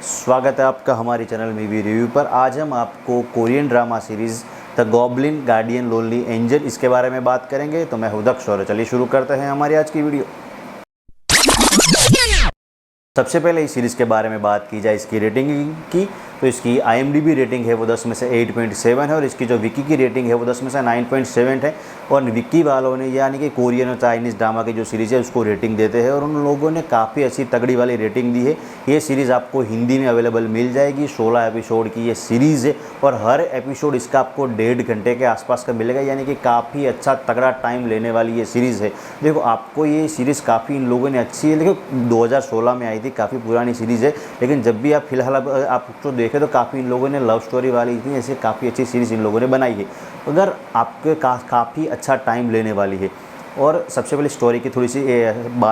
स्वागत है आपका हमारे चैनल मूवी रिव्यू पर। आज हम आपको Korean drama series the goblin guardian lonely angel इसके बारे में बात करेंगे। तो मैं हूं दक्ष और चलिए शुरू करते हैं हमारी आज की वीडियो। सबसे पहले इस सीरीज़ के बारे में बात की जाए इसकी रेटिंग की, तो इसकी IMDb रेटिंग है वो 10 में से 8.7 है और इसकी जो विकी की रेटिंग है वो 10 में से 9.7 है। और विकी वालों ने यानी कि कोरियन और चाइनीज़ ड्रामा की जो सीरीज़ है उसको रेटिंग देते हैं और उन लोगों ने काफ़ी अच्छी तगड़ी वाली रेटिंग दी है। ये सीरीज़ आपको हिंदी में अवेलेबल मिल जाएगी। 16 एपिसोड की ये सीरीज़ है और हर एपिसोड इसका आपको 1.5 घंटे के आसपास का मिलेगा, यानी कि काफ़ी अच्छा तगड़ा टाइम लेने वाली ये सीरीज़ है। देखो आपको ये सीरीज़ काफ़ी इन लोगों ने अच्छी है। देखो 2016 में आई थी, काफ़ी पुरानी सीरीज़ है, लेकिन जब भी आप फिलहाल आप तो देखें तो काफ़ी इन लोगों ने लव स्टोरी वाली थी, ऐसे काफ़ी अच्छी सीरीज़ इन लोगों ने बनाई है। अगर आपके काफ़ी अच्छा टाइम लेने वाली है। और सबसे पहले स्टोरी की थोड़ी सी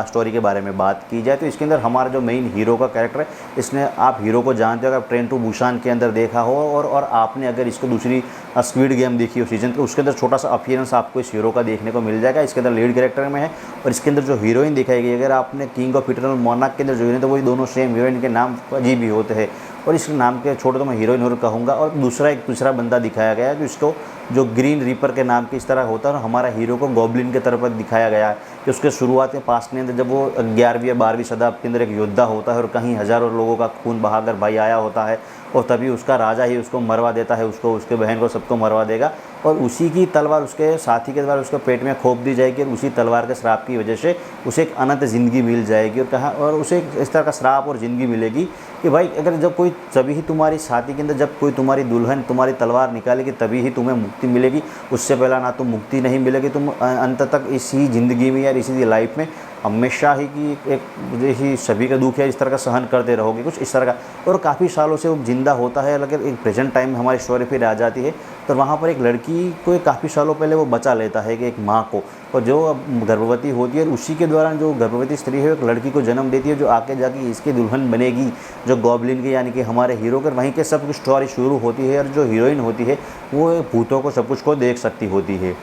स्टोरी के बारे में बात की जाए तो इसके अंदर हमारा जो मेन हीरो का कैरेक्टर है, इसने आप हीरो को जानते हो, अगर ट्रेन टू बुसान के अंदर देखा हो और आपने अगर इसको दूसरी स्क्विड गेम देखी हो सीजन, तो उसके अंदर छोटा सा अपीयरेंस आपको इस हीरो का देखने को मिल जाएगा। इसके अंदर लीड कैरेक्टर में है और इसके अंदर जो हीरोइन दिखाई गई, अगर आपने किंग ऑफ इटरनल मोनार्क के अंदर जो हीरोइन, तो वही दोनों सेम हीरोइन के नाम अजीब ही होते हैं और इस नाम के छोटे तो मैं हीरोइन और कहूँगा। और दूसरा बंदा दिखाया गया है जिसको जो ग्रीन रीपर के नाम के इस तरह होता है और हमारा हीरो को गॉब्लिन के तरफ दिखाया गया है कि उसके शुरुआत में पास्ट के अंदर जब वो 11वीं या 12वीं शताब्दी के अंदर एक योद्धा होता है और कहीं हज़ारों लोगों का खून बहाकर भाई आया होता है और तभी उसका राजा ही उसको मरवा देता है, उसको उसके बहन को सबको मरवा देगा और उसी की तलवार उसके साथी के द्वारा उसके पेट में खोप दी जाएगी और उसी तलवार के श्राप की वजह से उसे एक अनंत ज़िंदगी मिल जाएगी। और कहा और उसे इस तरह का श्राप और ज़िंदगी मिलेगी कि भाई अगर जब कोई तभी ही तुम्हारी साथी के अंदर जब कोई तुम्हारी दुल्हन तुम्हारी तलवार निकालेगी तभी ही तुम्हें मुक्ति मिलेगी, उससे पहला ना तो मुक्ति नहीं मिलेगी। तुम अंत तक इसी ज़िंदगी में या इसी लाइफ में हमेशा ही कि एक जैसी सभी का दुख है इस तरह का सहन करते रहोगे, कुछ इस तरह का। और काफ़ी सालों से वो जिंदा होता है, लेकिन एक प्रेजेंट टाइम में हमारी स्टोरी फिर आ जाती है तो वहाँ पर एक लड़की को काफ़ी सालों पहले वो बचा लेता है कि एक माँ को, और जो गर्भवती होती है उसी के दौरान जो गर्भवती स्त्री है एक लड़की को जन्म देती है जो आगे जाके इसकी दुल्हन बनेगी, जो गॉब्लिन की यानी कि हमारे हीरो कर वहीं के सब कुछ स्टोरी शुरू होती है। और जो हीरोइन होती है वो भूतों को सब कुछ को देख सकती होती है।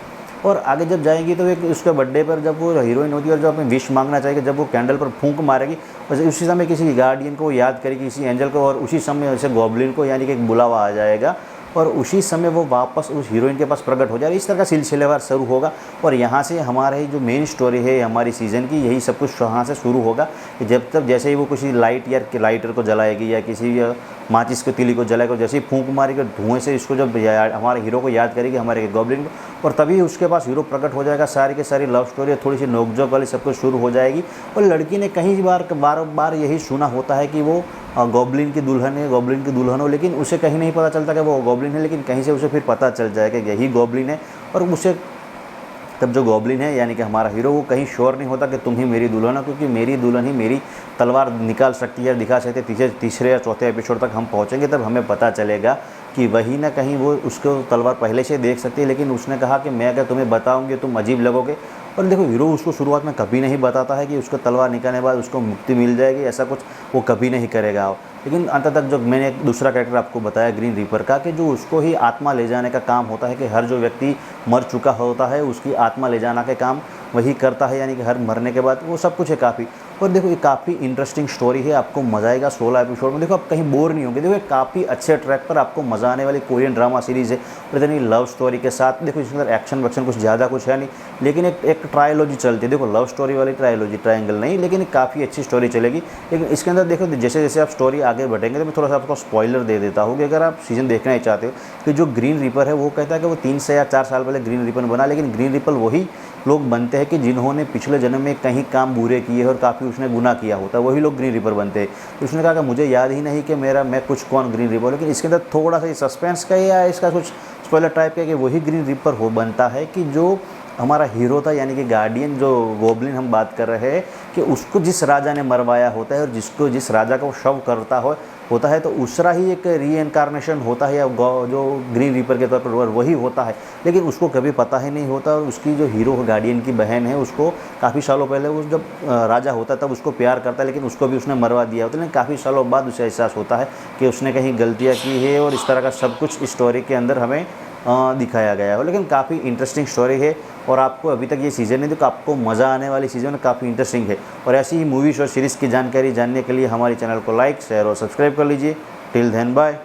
और आगे जब जाएंगी तो एक उसके बर्थडे पर जब वो हीरोइन होती है और जो अपनी विश मांगना चाहेगी, जब वो कैंडल पर फूंक मारेगी उसी समय किसी गार्डियन को याद करेगी, किसी एंजल को, और उसी समय ऐसे गॉब्लिन को यानी कि एक बुलावा आ जाएगा और उसी समय वो वापस उस हीरोइन के पास प्रकट हो जाएगा। इस तरह का सिलसिलेवार शुरू होगा और यहाँ से हमारे जो मेन स्टोरी है हमारी सीज़न की, यही सब कुछ यहाँ से शुरू होगा कि जब तक जैसे ही वो किसी लाइट या लाइटर को जलाएगी या किसी माचिस को तीली को जलाएगा, जैसे ही फूंक मारेगी धुएं से इसको जब हमारे हीरो को याद करेगी हमारे गॉब्लिन को, और तभी उसके पास हीरो प्रकट हो जाएगा। सारी की सारी लव स्टोरी थोड़ी सी नोकझोंक वाली सब कुछ शुरू हो जाएगी। और लड़की ने कई बार यही सुना होता है कि वो गॉब्लिन की दुल्हन है, गॉब्लिन की दुल्हन हो, लेकिन उसे कहीं नहीं पता चलता कि वो गॉब्लिन है, लेकिन कहीं से उसे फिर पता चल जाएगा कि यही गॉब्लिन है। और उसे तब जो गॉब्लिन है यानी कि हमारा हीरो वो कहीं श्योर नहीं होता कि तुम ही मेरी दुल्हन हो, क्योंकि मेरी दुल्हन ही मेरी तलवार निकाल सकती है, दिखा सकती है। तीसरे या चौथे एपिसोड तक हम पहुँचेंगे तब हमें पता चलेगा कि वही ना कहीं वो उसको तलवार पहले से देख सकती है, लेकिन उसने कहा कि मैं अगर तुम्हें बताऊंगी तुम अजीब लगोगे। और देखो हीरो उसको शुरुआत में कभी नहीं बताता है कि उसको तलवार निकालने के बाद उसको मुक्ति मिल जाएगी, ऐसा कुछ वो कभी नहीं करेगा। लेकिन अंत तक जो मैंने एक दूसरा कैरेक्टर आपको बताया ग्रीन रीपर का, कि जो उसको ही आत्मा ले जाने का काम होता है, कि हर जो व्यक्ति मर चुका होता है उसकी आत्मा ले जाना के काम वही करता है, यानी कि हर मरने के बाद वो सब कुछ है काफ़ी। और देखो ये काफ़ी इंटरेस्टिंग स्टोरी है, आपको मज़ा आएगा 16 एपिसोड में। देखो आप कहीं बोर नहीं होंगे। देखो काफ़ी अच्छे ट्रैक पर आपको मज़ा आने वाली कोरियन ड्रामा सीरीज़ है और इतनी लव स्टोरी के साथ। देखो इसके अंदर एक्शन वैक्शन कुछ ज़्यादा कुछ है नहीं, लेकिन एक ट्रायोलॉजी चलती है। देखो लव स्टोरी वाली ट्रायोलॉजी, ट्रायंगल नहीं, लेकिन काफ़ी अच्छी स्टोरी चलेगी। लेकिन इसके अंदर देखो जैसे जैसे आप स्टोरी आगे बढ़ेंगे तो मैं थोड़ा सा आपको स्पॉइलर दे देता हूँ कि अगर आप सीजन देखना ही चाहते हो कि जो ग्रीन रीपर है वो कहता है कि वो 3 से या 4 साल पहले ग्रीन रीपर बना, लेकिन ग्रीन रीपर वही लोग बनते हैं कि जिन्होंने पिछले जन्म में कहीं काम बुरे किए और काफ़ी उसने गुनाह किया होता है, वही लोग ग्रीन रीपर बनते हैं। तो उसने कहा कि मुझे याद ही नहीं कि मैं कुछ कौन ग्रीन रीपर, लेकिन इसके अंदर थोड़ा सा सस्पेंस का या इसका कुछ स्पॉइलर टाइप का कि वही ग्रीन रीपर हो बनता है कि जो हमारा हीरो था, यानी कि गार्डियन जो गॉब्लिन हम बात कर रहे हैं, कि उसको जिस राजा ने मरवाया होता है और जिस राजा का वो शव करता होता है तो उसका ही एक रीइंकारनेशन होता है या जो ग्रीन रीपर के तौर पर वही होता है, लेकिन उसको कभी पता ही नहीं होता। और उसकी जो हीरो गार्डियन की बहन है उसको काफ़ी सालों पहले वो जब राजा होता है तब उसको प्यार करता है, लेकिन उसको भी उसने मरवा दिया होता है। लेकिन काफ़ी सालों बाद उसे एहसास होता है कि उसने कहीं गलतियाँ की है और इस तरह का सब कुछ स्टोरी के अंदर हमें दिखाया गया है। लेकिन काफ़ी इंटरेस्टिंग स्टोरी है और आपको अभी तक ये सीज़न नहीं तो आपको मज़ा आने वाली सीज़न काफ़ी इंटरेस्टिंग है। और ऐसी ही मूवीज़ और सीरीज़ की जानकारी जानने के लिए हमारे चैनल को लाइक, शेयर और सब्सक्राइब कर लीजिए। Till then bye.